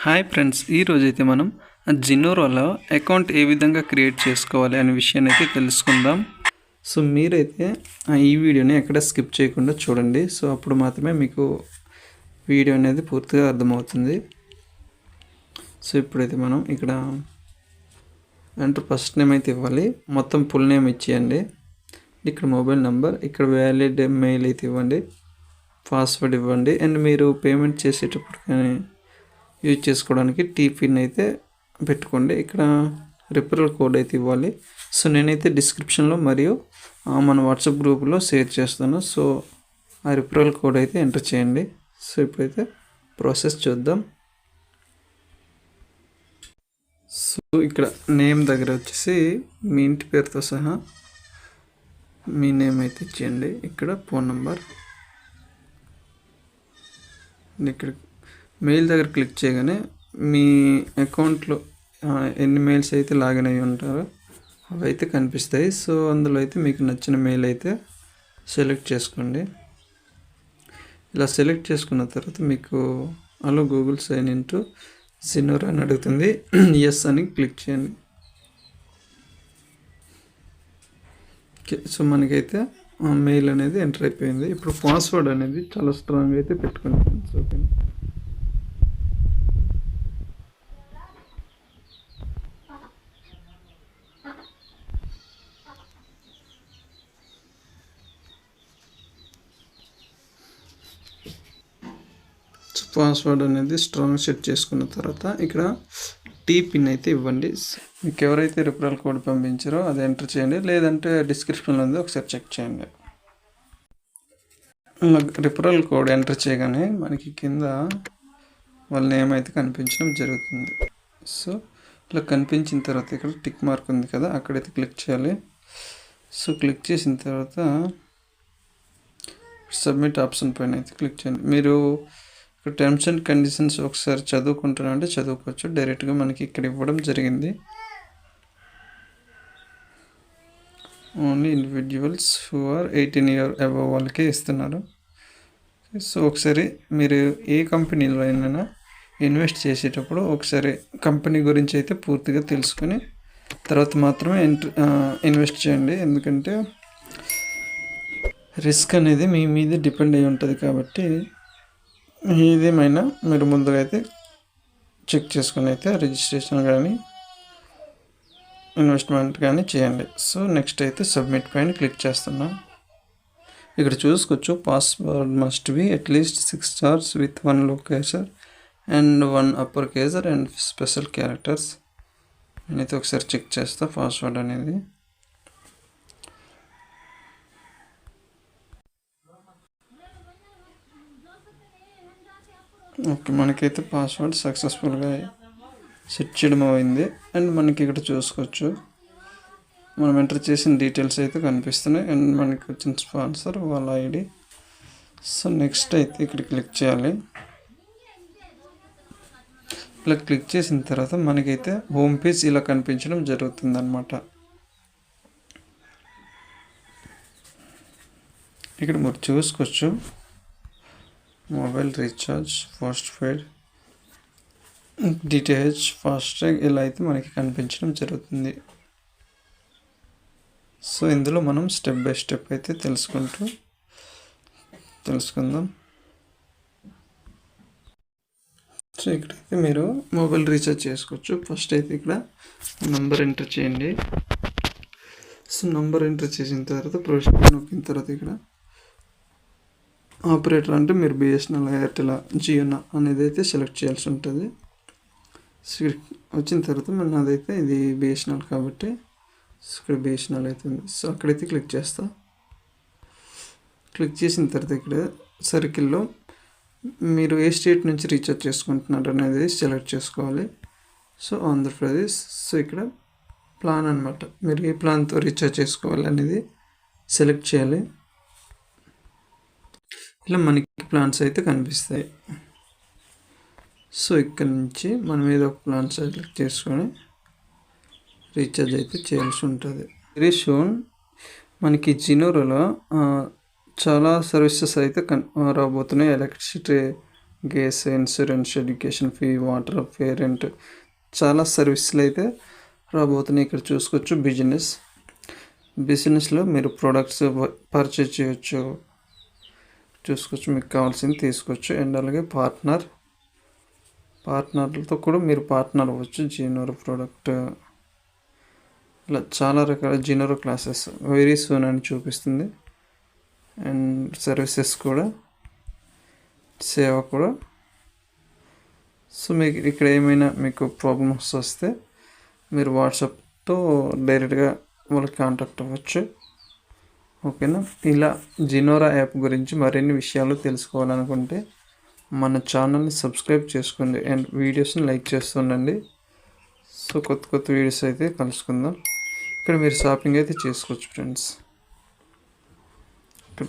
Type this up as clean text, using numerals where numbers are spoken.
Hi friends, ఈరోజైతే మనం జినోరోలో account ఏ విధంగా క్రియేట్ చేసుకోవాలి అనే విషయాన్ని అయితే తెలుసుకుందాం. సో మీరైతే ఈ వీడియోని ఎక్కడ స్కిప్ చేయకుండా చూడండి. సో అప్పుడు మాత్రమే మీకు వీడియో అనేది పూర్తిగా అర్థమవుతుంది. సో ఇప్పుడైతే మనం ఇక్కడ ఫస్ట్ నేమ్ అయితే ఇవ్వాలి, మొత్తం ఫుల్ నేమ్ ఇచ్చేయండి. ఇక్కడ మొబైల్ నెంబర్, ఇక్కడ వ్యాలిడ్ మెయిల్ అయితే ఇవ్వండి, పాస్వర్డ్ ఇవ్వండి. అండ్ మీరు పేమెంట్ చేసేటప్పుడు కానీ యూజ్ చేసుకోవడానికి టీపిన్ అయితే పెట్టుకోండి. ఇక్కడ రిఫరల్ కోడ్ అయితే ఇవ్వాలి. సో నేనైతే డిస్క్రిప్షన్లో మరియు మన వాట్సాప్ గ్రూప్లో షేర్ చేస్తాను. సో ఆ రిఫరల్ కోడ్ అయితే ఎంటర్ చేయండి. సో ఇప్పుడైతే ప్రాసెస్ చూద్దాం. సో ఇక్కడ నేమ్ దగ్గర వచ్చేసి మీ ఇంటి పేరుతో సహా మీ నేమ్ అయితే ఇచ్చేయండి. ఇక్కడ ఫోన్ నెంబర్, ఇక్కడ మెయిల్ దగ్గర క్లిక్ చేయగానే మీ అకౌంట్లో ఎన్ని మెయిల్స్ అయితే లాగిన్ అయ్యి ఉంటారో అవి అయితే కనిపిస్తాయి. సో అందులో అయితే మీకు నచ్చిన మెయిల్ అయితే సెలెక్ట్ చేసుకోండి. ఇలా సెలెక్ట్ చేసుకున్న తర్వాత మీకు అలో గూగుల్ సైన్ ఇన్ టు జినోరో అని అడుగుతుంది. ఎస్ అని క్లిక్ చేయండి. సో మనకైతే మెయిల్ అనేది ఎంటర్ అయిపోయింది. ఇప్పుడు పాస్వర్డ్ అనేది చాలా స్ట్రాంగ్ అయితే పెట్టుకోండి. ఓకే, పాస్వర్డ్ అనేది స్ట్రాంగ్ సెట్ చేసుకున్న తర్వాత ఇక్కడ టీపిన్ అయితే ఇవ్వండి. మీకు ఎవరైతే రిఫరల్ కోడ్ పంపించారో అది ఎంటర్ చేయండి, లేదంటే డిస్క్రిప్షన్లో ఉంది, ఒకసారి చెక్ చేయండి. రిఫరల్ కోడ్ ఎంటర్ చేయగానే మనకి కింద వాళ్ళ నేమ్ అయితే కనిపించడం జరుగుతుంది. సో ఇలా కనిపించిన తర్వాత ఇక్కడ టిక్ మార్క్ ఉంది కదా, అక్కడైతే క్లిక్ చేయాలి. సో క్లిక్ చేసిన తర్వాత సబ్మిట్ ఆప్షన్ పైన అయితే క్లిక్ చేయండి. మీరు ఇక్కడ టర్మ్స్ అండ్ కండిషన్స్ ఒకసారి చదువుకుంటానంటే చదువుకోవచ్చు. డైరెక్ట్గా మనకి ఇక్కడ ఇవ్వడం జరిగింది. Only individuals who are 18 years above వాళ్ళకే ఇస్తున్నారు. సో ఒకసారి మీరు ఏ కంపెనీలో అయినా ఇన్వెస్ట్ చేసేటప్పుడు ఒకసారి కంపెనీ గురించి అయితే పూర్తిగా తెలుసుకొని తర్వాత మాత్రమే ఇన్వెస్ట్ చేయండి. ఎందుకంటే రిస్క్ అనేది మీ మీద డిపెండ్ అయి ఉంటుంది. కాబట్టి ఏదేమైనా మీరు ముందుగా అయితే చెక్ చేసుకుని అయితే రిజిస్ట్రేషన్ కానీ ఇన్వెస్ట్మెంట్ కానీ చేయండి. సో నెక్స్ట్ అయితే సబ్మిట్ పైన క్లిక్ చేస్తున్నాం. ఇక్కడ చూసుకోవచ్చు, password must be at least 6 stars with 1 lowercase and 1 uppercase and special characters. నేనైతే ఒకసారి చెక్ చేస్తా పాస్వర్డ్ అనేది. ఓకే, మనకైతే పాస్వర్డ్ సక్సెస్ఫుల్గా సెట్ చేయడం అయింది. అండ్ మనకి ఇక్కడ చూసుకోవచ్చు, మనం ఎంటర్ చేసిన డీటెయిల్స్ అయితే కనిపిస్తున్నాయి. అండ్ మనకి వచ్చిన స్పాన్సర్ వాళ్ళ ఐడి. సో నెక్స్ట్ అయితే ఇక్కడ క్లిక్ చేయాలి. ఇలా క్లిక్ చేసిన తర్వాత మనకైతే హోమ్ పేజ్ ఇలా కనిపించడం జరుగుతుంది అన్నమాట. ఇక్కడ మీరు చూసుకోవచ్చు, mobile recharge, postpaid, DTH, FASTag ఇలా అయితే మనకి కనిపించడం జరుగుతుంది. సో ఇందులో మనం స్టెప్ బై స్టెప్ అయితే తెలుసుకుందాం. సో ఇక్కడైతే మీరు మొబైల్ రీఛార్జ్ చేసుకోవచ్చు. ఫస్ట్ అయితే ఇక్కడ నంబర్ ఎంటర్ చేయండి. సో నంబర్ ఎంటర్ చేసిన తర్వాత ప్రొసీడ్ నొక్కిన తర్వాత ఇక్కడ ఆపరేటర్ అంటే మీరు బిఎస్ఎన్ఎల్, ఎయిర్టెల్, జియోనా అనేది అయితే సెలెక్ట్ చేయాల్సి ఉంటుంది. వచ్చిన తర్వాత మన అదైతే ఇది బిఎస్ఎన్ఎల్ కాబట్టి ఇక్కడ బిఎస్ఎన్ఎల్ అవుతుంది. సో అక్కడైతే క్లిక్ చేస్తా. క్లిక్ చేసిన తర్వాత ఇక్కడ సర్కిల్లో మీరు ఏ స్టేట్ నుంచి రీఛార్జ్ చేసుకుంటున్నారు అనేది సెలెక్ట్ చేసుకోవాలి. సో ఆంధ్రప్రదేశ్. సో ఇక్కడ ప్లాన్ అనమాట, మీరు ఏ ప్లాన్తో రీఛార్జ్ చేసుకోవాలి అనేది సెలెక్ట్ చేయాలి. ఇలా మనకి ప్లాన్స్ అయితే కనిపిస్తాయి. సో ఇక్కడ నుంచి మనం ఏదో ఒక ప్లాన్ సెలెక్ట్ చేసుకొని రీఛార్జ్ అయితే చేయాల్సి ఉంటుంది. వెరీ సూన్ మనకి జినోరోలో చాలా సర్వీసెస్ అయితే రాబోతున్నాయి. Electricity gas, insurance, education fee, water, parent, చాలా సర్వీసులు అయితే రాబోతున్నాయి. ఇక్కడ చూసుకోవచ్చు బిజినెస్లో మీరు ప్రొడక్ట్స్ పర్చేజ్ చేయొచ్చు, చూసుకోవచ్చు, మీకు కావాల్సింది తీసుకోవచ్చు. అండ్ అలాగే పార్ట్నర్లతో కూడా మీరు పార్ట్నర్ అవ్వచ్చు. జీనోరో ప్రోడక్ట్, ఇలా చాలా రకాల జీనోరో క్లాసెస్ వెరీ సూన్ అని చూపిస్తుంది. అండ్ సర్వీసెస్ కూడా, సేవ కూడా. సో మీకు ఇక్కడ ఏమైనా మీకు ప్రాబ్లమ్స్ వస్తే మీరు వాట్సాప్తో డైరెక్ట్గా వాళ్ళకి కాంటాక్ట్ అవ్వచ్చు. ఓకేనా. ఇలా జీనోరో యాప్ గురించి మరిన్ని విషయాలు తెలుసుకోవాలనుకుంటే మన ఛానల్ని సబ్స్క్రైబ్ చేసుకోండి అండ్ వీడియోస్ని లైక్ చేస్తుండండి. సో కొత్త వీడియోస్ అయితే కలుసుకుందాం. ఇక్కడ మీరు షాపింగ్ అయితే చేసుకోవచ్చు ఫ్రెండ్స్. ఇక్కడ